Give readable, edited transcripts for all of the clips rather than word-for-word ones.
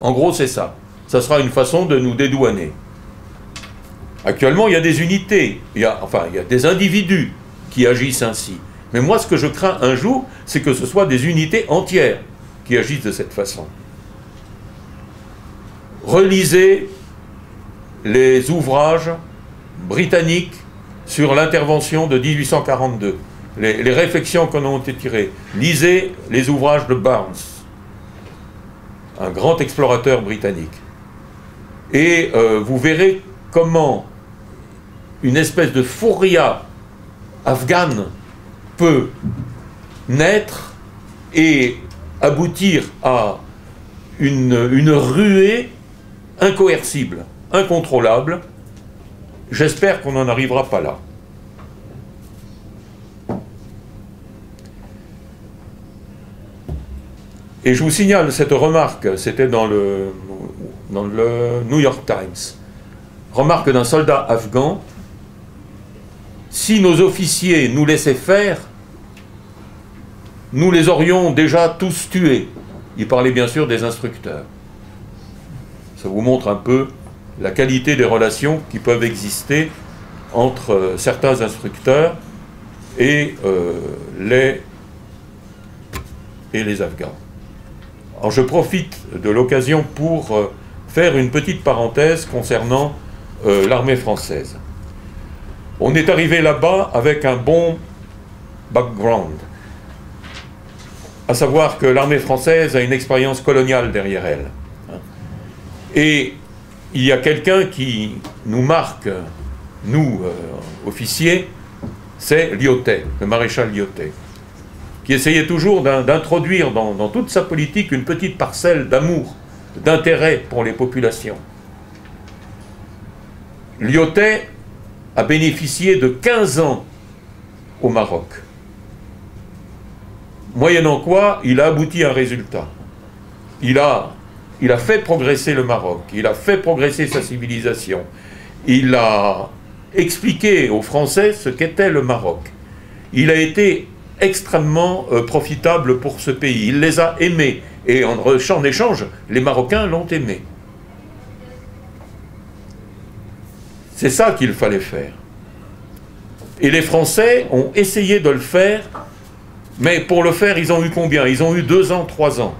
En gros, c'est ça. Ça sera une façon de nous dédouaner. Actuellement, il y a des unités, il y a des individus qui agissent ainsi. Mais moi, ce que je crains un jour, c'est que ce soit des unités entières qui agissent de cette façon. Relisez les ouvrages britanniques sur l'intervention de 1842, les réflexions qu'on a été tirées. Lisez les ouvrages de Barnes, un grand explorateur britannique. Et vous verrez comment une espèce de fouria afghane peut naître et aboutir à une ruée incoercible, incontrôlable. J'espère qu'on n'en arrivera pas là. Et je vous signale cette remarque, c'était dans le New York Times. Remarque d'un soldat afghan: si nos officiers nous laissaient faire, nous les aurions déjà tous tués. Il parlait bien sûr des instructeurs. Ça vous montre un peu la qualité des relations qui peuvent exister entre certains instructeurs et les Afghans. Alors je profite de l'occasion pour faire une petite parenthèse concernant l'armée française. On est arrivé là-bas avec un bon background, à savoir que l'armée française a une expérience coloniale derrière elle. Et il y a quelqu'un qui nous marque, nous, officiers, c'est Lyautey, le maréchal Lyautey, qui essayait toujours d'introduire dans toute sa politique une petite parcelle d'amour, d'intérêt pour les populations. Lyautey a bénéficié de 15 ans au Maroc, moyennant quoi il a abouti à un résultat. Il a fait progresser le Maroc, il a fait progresser sa civilisation, il a expliqué aux Français ce qu'était le Maroc. Il a été extrêmement profitable pour ce pays, il les a aimés, et en échange, les Marocains l'ont aimé. C'est ça qu'il fallait faire. Et les Français ont essayé de le faire, mais pour le faire, ils ont eu combien? Ils ont eu 2 ans, 3 ans.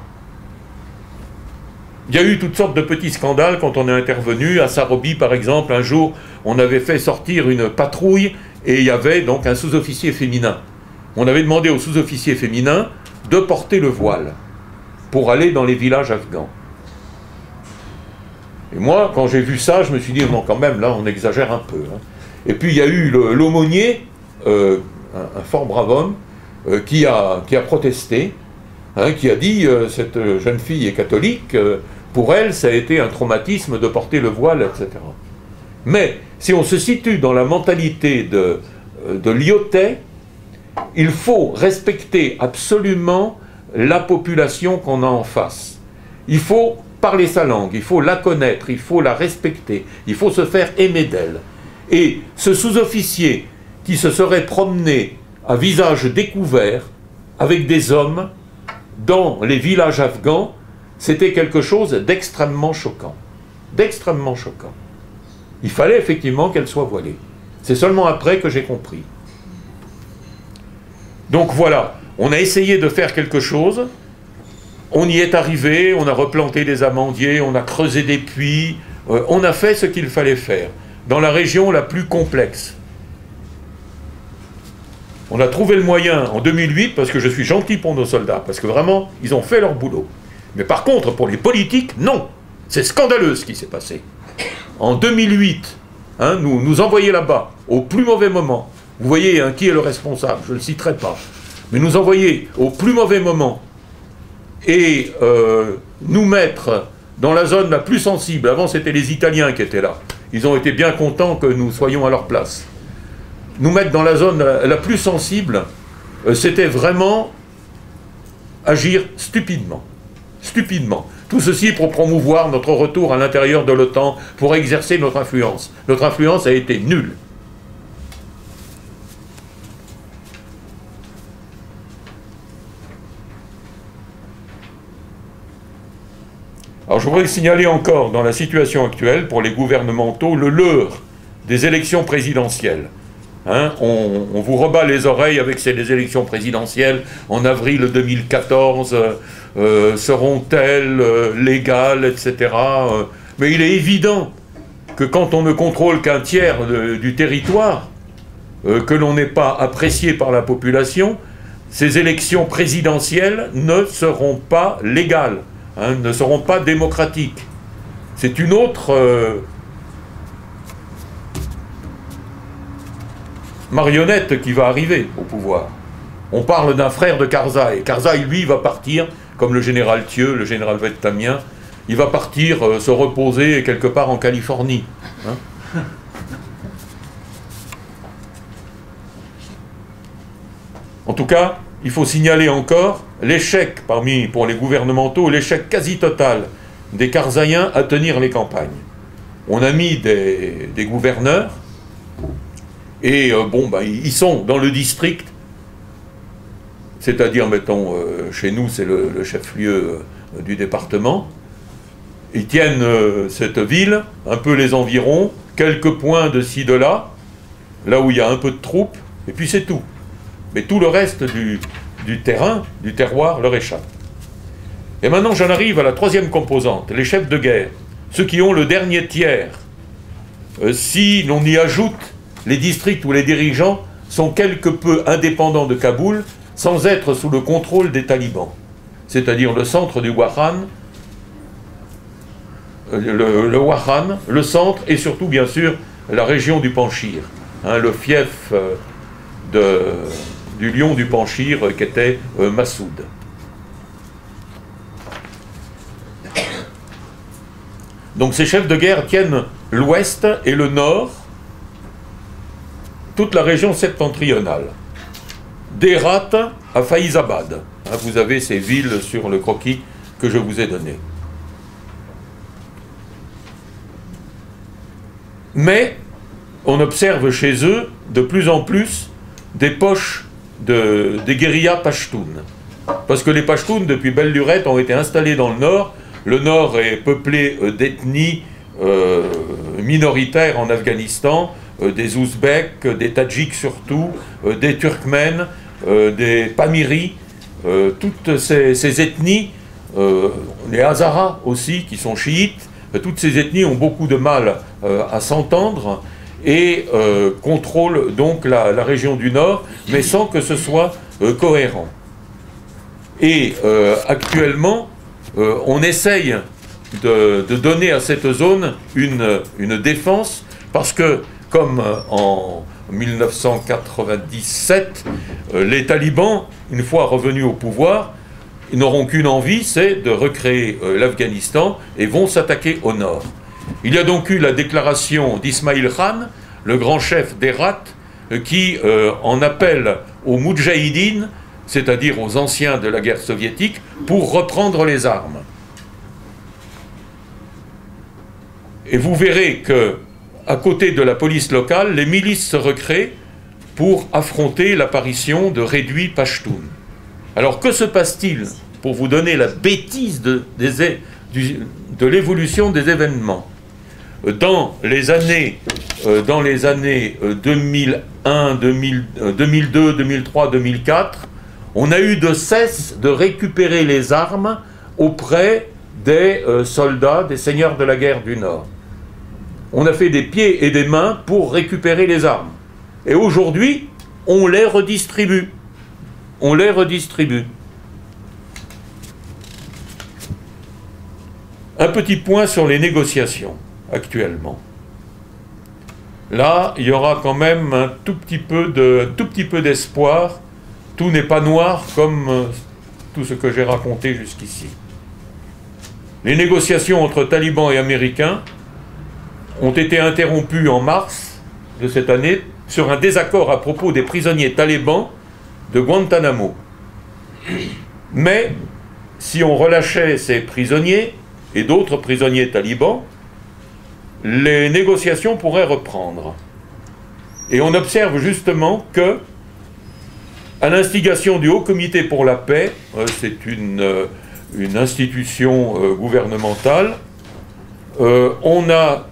Il y a eu toutes sortes de petits scandales quand on est intervenu. À Sarrobi, par exemple, un jour, on avait fait sortir une patrouille et il y avait donc un sous-officier féminin. On avait demandé aux sous-officiers féminins de porter le voile pour aller dans les villages afghans. Et moi, quand j'ai vu ça, je me suis dit, non, quand même, là, on exagère un peu. Hein. Et puis, il y a eu l'aumônier, un fort brave homme, qui a protesté, hein, qui a dit, cette jeune fille est catholique, pour elle, ça a été un traumatisme de porter le voile, etc. Mais, si on se situe dans la mentalité de Lyautey, il faut respecter absolument la population qu'on a en face. Il faut parler sa langue, il faut la connaître, il faut la respecter, il faut se faire aimer d'elle. Et ce sous-officier qui se serait promené à visage découvert avec des hommes dans les villages afghans, c'était quelque chose d'extrêmement choquant. D'extrêmement choquant. Il fallait effectivement qu'elle soit voilée. C'est seulement après que j'ai compris. Donc voilà, on a essayé de faire quelque chose, on y est arrivé, on a replanté des amandiers, on a creusé des puits, on a fait ce qu'il fallait faire, dans la région la plus complexe. On a trouvé le moyen en 2008, parce que je suis gentil pour nos soldats, parce que vraiment, ils ont fait leur boulot. Mais par contre, pour les politiques, non. C'est scandaleux ce qui s'est passé. En 2008, hein, nous envoyer là-bas, au plus mauvais moment. Vous voyez hein, qui est le responsable, je ne le citerai pas. Mais nous envoyer au plus mauvais moment et nous mettre dans la zone la plus sensible. Avant, c'était les Italiens qui étaient là. Ils ont été bien contents que nous soyons à leur place. Nous mettre dans la zone la plus sensible, c'était vraiment agir stupidement. Stupidement. Tout ceci pour promouvoir notre retour à l'intérieur de l'OTAN, pour exercer notre influence. Notre influence a été nulle. Alors je voudrais signaler encore, dans la situation actuelle, pour les gouvernementaux, le leurre des élections présidentielles. Hein, on vous rebat les oreilles avec ces élections présidentielles en avril 2014, seront-elles légales, etc. Mais il est évident que quand on ne contrôle qu'un tiers du territoire, que l'on n'est pas apprécié par la population, ces élections présidentielles ne seront pas légales, hein, ne seront pas démocratiques. C'est une autre marionnette qui va arriver au pouvoir. On parle d'un frère de Karzai. Karzai, lui, va partir, comme le général Thieu, le général vietnamien, il va partir se reposer quelque part en Californie. Hein. En tout cas, il faut signaler encore l'échec, pour les gouvernementaux, l'échec quasi total des Karzaïens à tenir les campagnes. On a mis des gouverneurs, et ils sont dans le district, c'est-à-dire, mettons, chez nous, c'est le chef-lieu du département. Ils tiennent cette ville, un peu les environs, quelques points de ci, de là où il y a un peu de troupes, et puis c'est tout. Mais tout le reste du terrain, du terroir, leur échappe. Et maintenant, j'en arrive à la troisième composante, les chefs de guerre, ceux qui ont le dernier tiers. Si l'on y ajoute les districts où les dirigeants sont quelque peu indépendants de Kaboul, sans être sous le contrôle des talibans, c'est-à-dire le centre du Wakhan, le Wakhan, le centre, et surtout, bien sûr, la région du Panchir, hein, le fief du lion du Panchir qui était Massoud. Donc ces chefs de guerre tiennent l'ouest et le nord, toute la région septentrionale. d'Herat à Faïzabad. Hein, vous avez ces villes sur le croquis que je vous ai donné. Mais on observe chez eux de plus en plus des poches des guérillas pachtoun. Parce que les Pachtoun, depuis belle lurette, ont été installés dans le nord. Le nord est peuplé d'ethnies minoritaires en Afghanistan, des Ouzbeks, des Tadjiks surtout, des Turkmènes, des Pamiris, toutes ces ethnies, les Hazaras aussi, qui sont chiites, toutes ces ethnies ont beaucoup de mal à s'entendre et contrôlent donc la région du Nord, mais sans que ce soit cohérent. Et actuellement, on essaye de donner à cette zone une défense, parce que, comme en 1997, les talibans, une fois revenus au pouvoir, ils n'auront qu'une envie, c'est de recréer l'Afghanistan et vont s'attaquer au nord. Il y a donc eu la déclaration d'Ismail Khan, le grand chef d'Herat, qui en appelle aux Moudjahidines, c'est-à-dire aux anciens de la guerre soviétique, pour reprendre les armes. Et vous verrez que, à côté de la police locale, les milices se recréent pour affronter l'apparition de réduits pachtoun. Alors que se passe-t-il, pour vous donner la bêtise de l'évolution des événements? Dans les années 2001, 2002, 2003, 2004, on a eu de cesse de récupérer les armes auprès des soldats, des seigneurs de la guerre du Nord. On a fait des pieds et des mains pour récupérer les armes. Et aujourd'hui, on les redistribue. On les redistribue. Un petit point sur les négociations actuellement. Là, il y aura quand même un tout petit peu d'espoir. Tout n'est pas noir comme tout ce que j'ai raconté jusqu'ici. Les négociations entre talibans et américains ont été interrompues en mars de cette année sur un désaccord à propos des prisonniers talibans de Guantanamo. Mais si on relâchait ces prisonniers et d'autres prisonniers talibans, les négociations pourraient reprendre. Et on observe justement que, à l'instigation du Haut Comité pour la paix, c'est une une institution gouvernementale, on a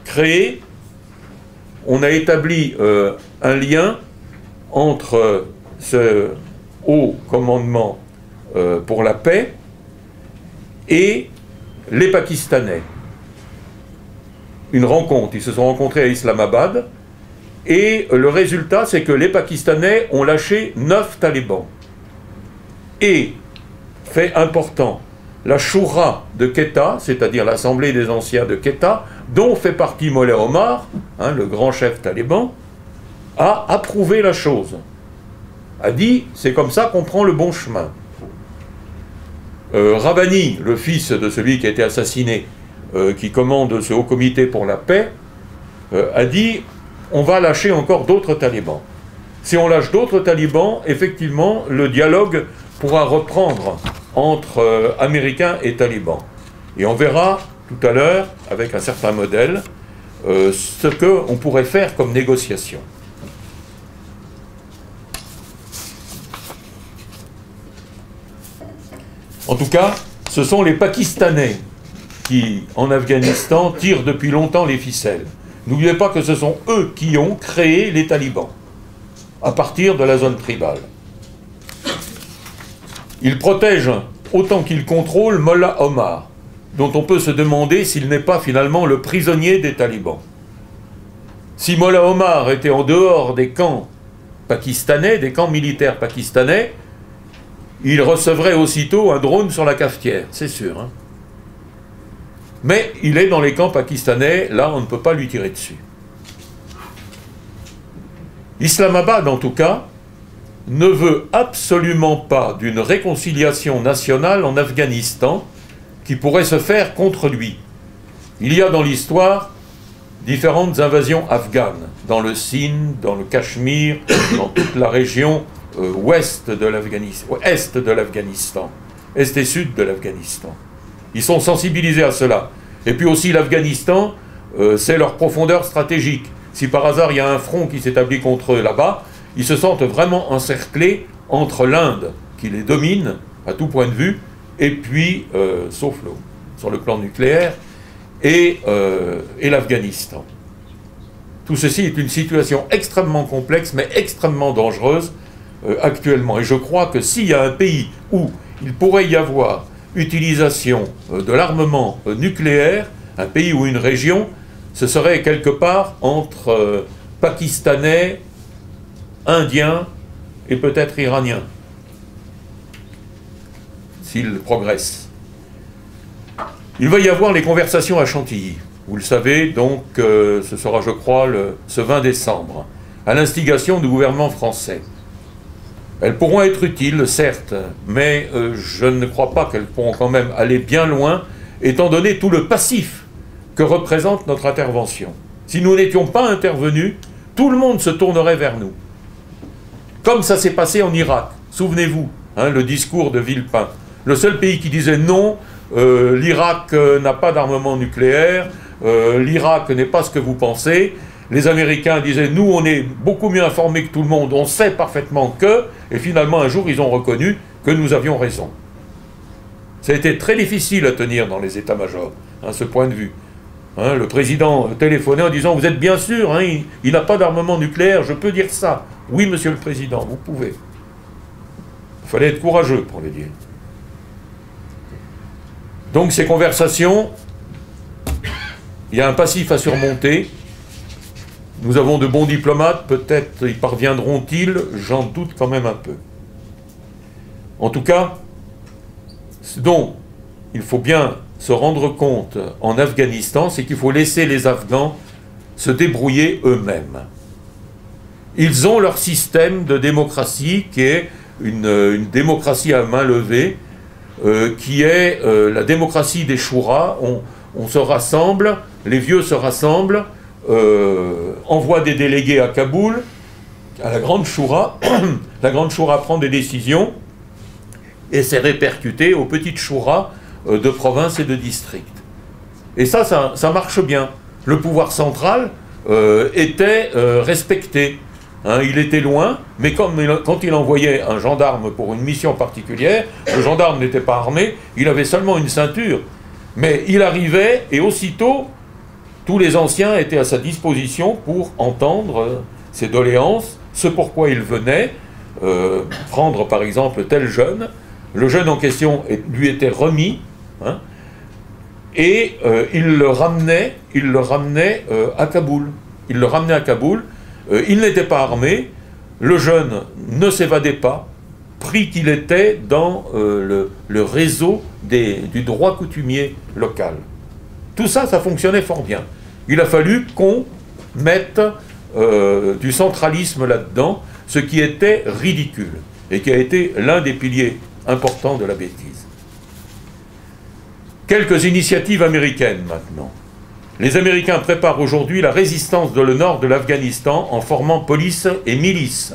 établi un lien entre ce haut commandement pour la paix et les Pakistanais. Une rencontre, ils se sont rencontrés à Islamabad, et le résultat, c'est que les Pakistanais ont lâché 9 talibans. Et, fait important, la Shura de Quetta, c'est-à-dire l'Assemblée des anciens de Quetta, dont fait partie Mollah Omar, le grand chef taliban, a approuvé la chose. A dit, c'est comme ça qu'on prend le bon chemin. Rabbani, le fils de celui qui a été assassiné, qui commande ce haut comité pour la paix, a dit, on va lâcher encore d'autres talibans. Si on lâche d'autres talibans, effectivement, le dialogue pourra reprendre entre Américains et talibans. Et on verra tout à l'heure, avec un certain modèle, ce qu'on pourrait faire comme négociation. En tout cas, ce sont les Pakistanais qui, en Afghanistan, tirent depuis longtemps les ficelles. N'oubliez pas que ce sont eux qui ont créé les talibans, à partir de la zone tribale. Ils protègent autant qu'ils contrôlent Mollah Omar, dont on peut se demander s'il n'est pas finalement le prisonnier des talibans. Si Mollah Omar était en dehors des camps pakistanais, des camps militaires pakistanais, il recevrait aussitôt un drone sur la cafetière, c'est sûr. Hein. Mais il est dans les camps pakistanais, là on ne peut pas lui tirer dessus. Islamabad, en tout cas, ne veut absolument pas d'une réconciliation nationale en Afghanistan qui pourrait se faire contre lui. Il y a dans l'histoire différentes invasions afghanes, dans le Sindh, dans le Cachemire, dans toute la région est de l'Afghanistan, est et sud de l'Afghanistan. Ils sont sensibilisés à cela. Et puis aussi l'Afghanistan, c'est leur profondeur stratégique. Si par hasard il y a un front qui s'établit contre eux là-bas, ils se sentent vraiment encerclés entre l'Inde, qui les domine à tout point de vue, et puis, sauf sur le plan nucléaire, et l'Afghanistan. Tout ceci est une situation extrêmement complexe, mais extrêmement dangereuse actuellement. Et je crois que s'il y a un pays où il pourrait y avoir utilisation de l'armement nucléaire, un pays ou une région, ce serait quelque part entre Pakistanais, Indiens et peut-être Iraniens, s'ils progressent. Il va y avoir les conversations à Chantilly. Vous le savez, donc ce sera, je crois, ce 20 décembre, à l'instigation du gouvernement français. Elles pourront être utiles, certes, mais je ne crois pas qu'elles pourront quand même aller bien loin, étant donné tout le passif que représente notre intervention. Si nous n'étions pas intervenus, tout le monde se tournerait vers nous. Comme ça s'est passé en Irak. Souvenez-vous, le discours de Villepin. Le seul pays qui disait non, l'Irak n'a pas d'armement nucléaire, l'Irak n'est pas ce que vous pensez. Les Américains disaient, nous on est beaucoup mieux informés que tout le monde, on sait parfaitement que, et finalement un jour ils ont reconnu que nous avions raison. Ça a été très difficile à tenir dans les états-majors, ce point de vue. Le président téléphonait en disant, vous êtes bien sûr, il n'a pas d'armement nucléaire, je peux dire ça. Oui, monsieur le président, vous pouvez. Il fallait être courageux pour le dire. Donc ces conversations, il y a un passif à surmonter. Nous avons de bons diplomates, peut-être y parviendront-ils, j'en doute quand même un peu. En tout cas, ce dont il faut bien se rendre compte en Afghanistan, c'est qu'il faut laisser les Afghans se débrouiller eux-mêmes. Ils ont leur système de démocratie qui est une démocratie à main levée, qui est la démocratie des Shura. On se rassemble, les vieux se rassemblent, envoient des délégués à Kaboul, à la Grande Shura. La Grande Shura prend des décisions et c'est répercuté aux petites Shura de province et de district. Et ça marche bien. Le pouvoir central était respecté. hein, il était loin, mais quand il envoyait un gendarme pour une mission particulière, le gendarme n'était pas armé, il avait seulement une ceinture. Mais il arrivait, et aussitôt, tous les anciens étaient à sa disposition pour entendre ses doléances, ce pourquoi il venait, prendre par exemple tel jeune. Le jeune en question lui était remis, hein, et il le ramenait à Kaboul. Il le ramenait à Kaboul, il n'était pas armé, le jeune ne s'évadait pas, pris qu'il était dans le réseau du droit coutumier local. Tout ça, ça fonctionnait fort bien. Il a fallu qu'on mette du centralisme là-dedans, ce qui était ridicule, et qui a été l'un des piliers importants de la bêtise. Quelques initiatives américaines maintenant. Les Américains préparent aujourd'hui la résistance dans le nord de l'Afghanistan en formant police et milices.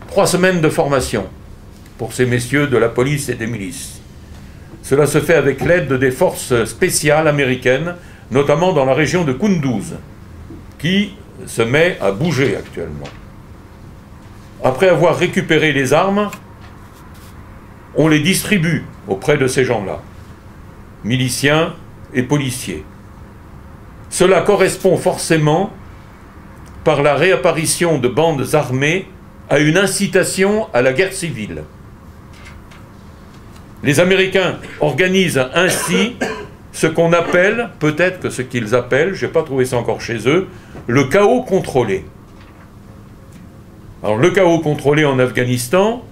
3 semaines de formation pour ces messieurs de la police et des milices. Cela se fait avec l'aide des forces spéciales américaines, notamment dans la région de Kunduz, qui se met à bouger actuellement. Après avoir récupéré les armes, on les distribue auprès de ces gens-là, miliciens et policiers. Cela correspond forcément, par la réapparition de bandes armées, à une incitation à la guerre civile. Les Américains organisent ainsi ce qu'on appelle, peut-être que ce qu'ils appellent, je n'ai pas trouvé ça encore chez eux, le chaos contrôlé. Alors le chaos contrôlé en Afghanistan,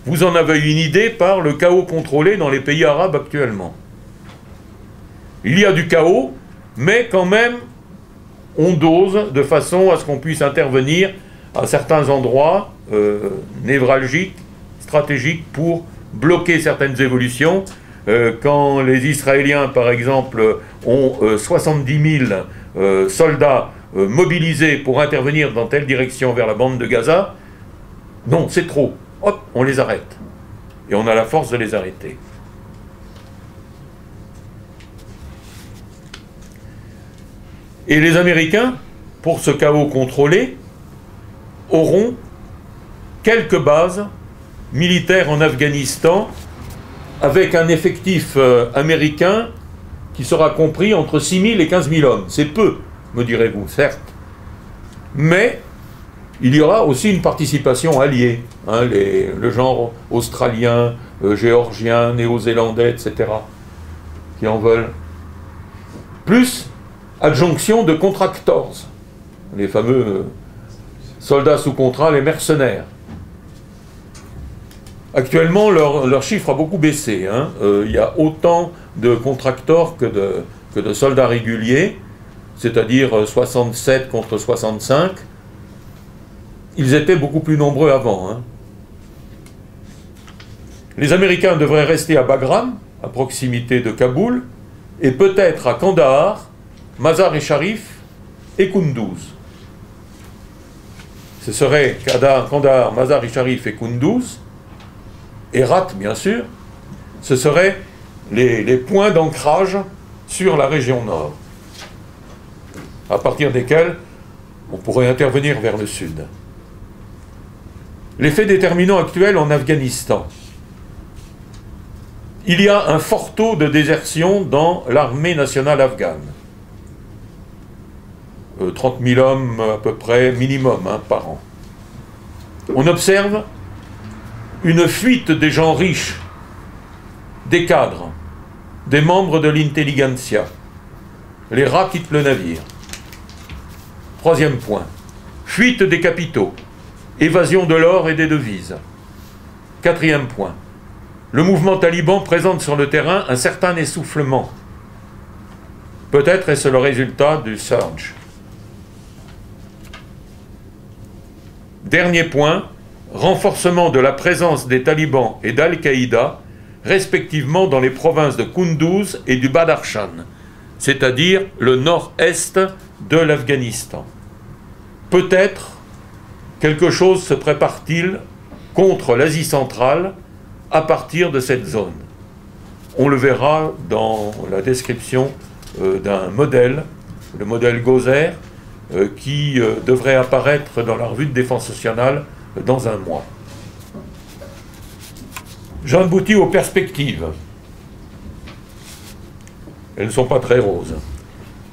vous en avez une idée par le chaos contrôlé dans les pays arabes actuellement. Il y a du chaos, mais quand même, on dose de façon à ce qu'on puisse intervenir à certains endroits névralgiques, stratégiques, pour bloquer certaines évolutions. Quand les Israéliens, par exemple, ont 70 000 soldats mobilisés pour intervenir dans telle direction vers la bande de Gaza, non, c'est trop. Hop, on les arrête. Et on a la force de les arrêter. Et les Américains, pour ce chaos contrôlé, auront quelques bases militaires en Afghanistan, avec un effectif américain qui sera compris entre 6 000 et 15 000 hommes. C'est peu, me direz-vous, certes. Mais il y aura aussi une participation alliée, hein, le genre australien, géorgien, néo-zélandais, etc., qui en veulent. Plus adjonction de contractors, les fameux soldats sous contrat, les mercenaires. Actuellement, leur chiffre a beaucoup baissé. Hein. Il y a autant de contractors que de soldats réguliers, c'est-à-dire 67 contre 65. Ils étaient beaucoup plus nombreux avant. Hein. Les Américains devraient rester à Bagram, à proximité de Kaboul, et peut-être à Kandahar, Mazar-e Sharif et Kunduz. Ce serait Kandahar, Mazar-e Sharif et Kunduz, Herat, bien sûr, ce seraient les points d'ancrage sur la région nord, à partir desquels on pourrait intervenir vers le sud. Les faits déterminants actuels en Afghanistan. Il y a un fort taux de désertion dans l'armée nationale afghane. 30 000 hommes à peu près, minimum, hein, par an. On observe une fuite des gens riches, des cadres, des membres de l'intelligentsia. Les rats quittent le navire. 3e point. Fuite des capitaux. Évasion de l'or et des devises. 4e point. Le mouvement taliban présente sur le terrain un certain essoufflement. Peut-être est-ce le résultat du surge. Dernier point. Renforcement de la présence des talibans et d'Al-Qaïda, respectivement dans les provinces de Kunduz et du Badakhshan, c'est-à-dire le nord-est de l'Afghanistan. Peut-être quelque chose se prépare-t-il contre l'Asie centrale à partir de cette zone. On le verra dans la description d'un modèle, le modèle Gozer, qui devrait apparaître dans la revue de défense nationale dans un mois. J'en aboutis aux perspectives. Elles ne sont pas très roses.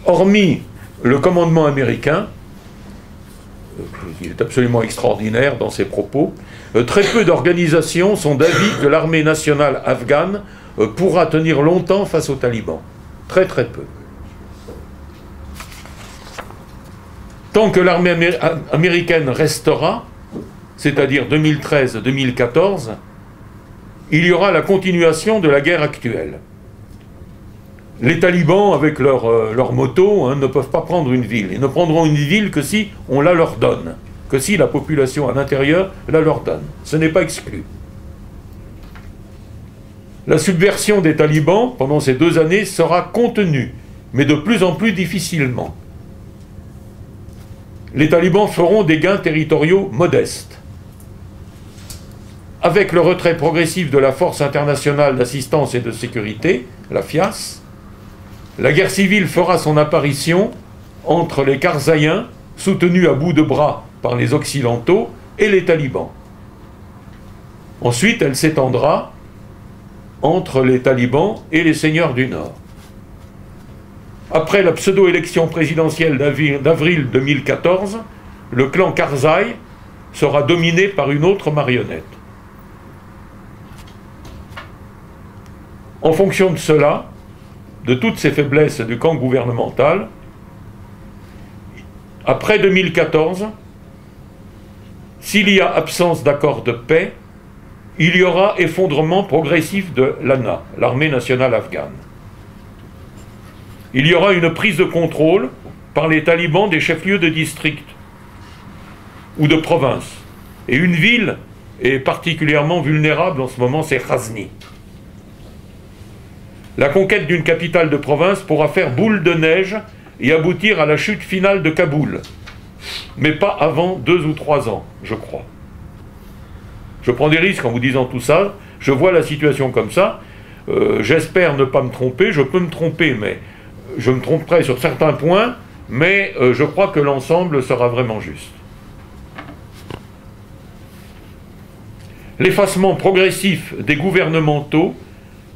Hormis le commandement américain, qui est absolument extraordinaire dans ses propos, très peu d'organisations sont d'avis que l'armée nationale afghane pourra tenir longtemps face aux talibans. Très très peu. Tant que l'armée américaine restera, c'est-à-dire 2013-2014, il y aura la continuation de la guerre actuelle. Les talibans, avec leur moto, ne peuvent pas prendre une ville. Ils ne prendront une ville que si on la leur donne, que si la population à l'intérieur la leur donne. Ce n'est pas exclu. La subversion des talibans, pendant ces 2 années, sera contenue, mais de plus en plus difficilement. Les talibans feront des gains territoriaux modestes. Avec le retrait progressif de la Force internationale d'assistance et de sécurité, la FIAS, la guerre civile fera son apparition entre les Karzaïens, soutenus à bout de bras par les Occidentaux, et les talibans. Ensuite, elle s'étendra entre les talibans et les seigneurs du Nord. Après la pseudo-élection présidentielle d'avril 2014, le clan Karzai sera dominé par une autre marionnette. En fonction de cela, de toutes ces faiblesses du camp gouvernemental, après 2014, s'il y a absence d'accord de paix, il y aura effondrement progressif de l'ANA, l'armée nationale afghane. Il y aura une prise de contrôle par les talibans des chefs-lieux de district ou de province. Et une ville est particulièrement vulnérable en ce moment, c'est Ghazni. La conquête d'une capitale de province pourra faire boule de neige et aboutir à la chute finale de Kaboul. Mais pas avant 2 ou 3 ans, je crois. Je prends des risques en vous disant tout ça, je vois la situation comme ça, j'espère ne pas me tromper, je peux me tromper, mais je me tromperai sur certains points, mais je crois que l'ensemble sera vraiment juste. L'effacement progressif des gouvernementaux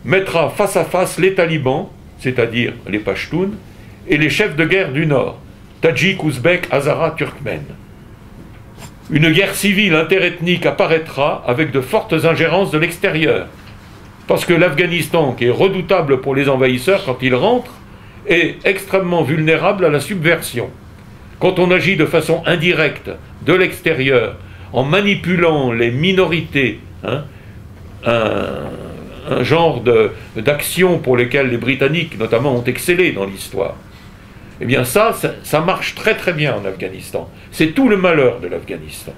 mettra face à face les talibans, c'est-à-dire les Pashtuns, et les chefs de guerre du Nord, Tadjik, Ouzbek, Hazara, Turkmène. Une guerre civile interethnique apparaîtra avec de fortes ingérences de l'extérieur, parce que l'Afghanistan, qui est redoutable pour les envahisseurs quand ils rentrent, est extrêmement vulnérable à la subversion. Quand on agit de façon indirecte de l'extérieur, en manipulant les minorités, un genre d'action pour lesquelles les Britanniques, notamment, ont excellé dans l'histoire. Eh bien ça marche très très bien en Afghanistan. C'est tout le malheur de l'Afghanistan.